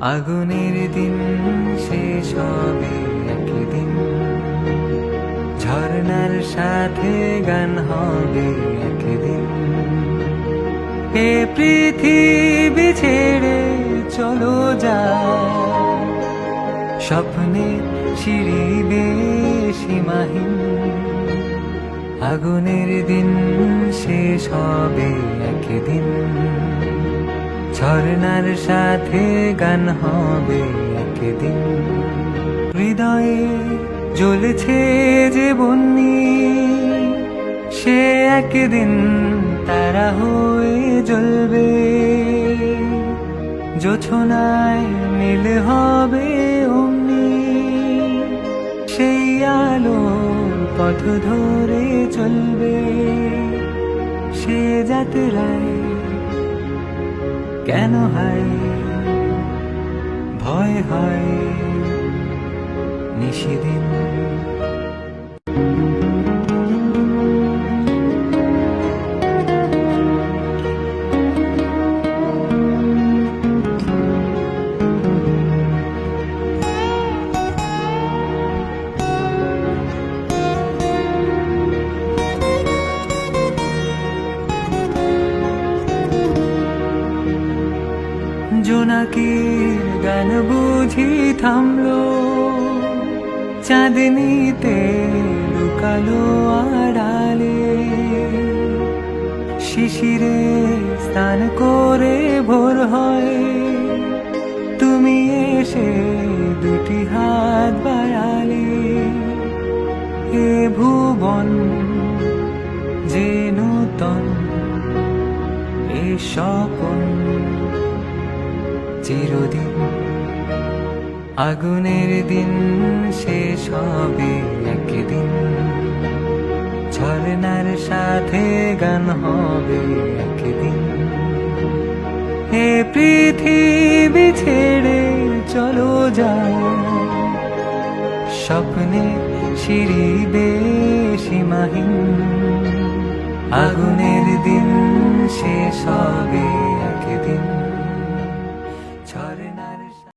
আগুনের দিন শেষ হবে একদিন, ঝর্ণার সাথে গান হবে একদিন। এ পৃথিবী ছেড়ে চলো যায়, স্বপ্নের সিঁড়ি বেয়ে সীমাহীন। আগুনের দিন শেষ হবে একদিন, ঝর্ণার সাথে গান হবে একদিন। হৃদয়ে জ্বলছে যে বন্যি, সে একদিন তারা হয়ে জ্বলবে। জোছনায় নীল হবে অমনি, সেই আলো পথ ধরে চলবে। সে যাত্রায় কেন হয় ভয় হয় নিশিদিন। জোনাকির গান বুঝি থামলো, চাঁদনিতে লুকালো আড়ালে। শিশিরে স্নান করে ভোর হয়, তুমি এসে দুটি হাত বাড়ালে। এ ভুবন যে নূতন, এ স্বপন চিরদিন। আগুনের দিন শেষ হবে একদিন, ঝর্ণার সাথে গান হবে একদিন। এ পৃথিবী ছেড়ে চলো যায়, স্বপ্নে সিঁড়ি বেয়ে সীমাহীন। আগুনের দিন শেষ হবে একদিন।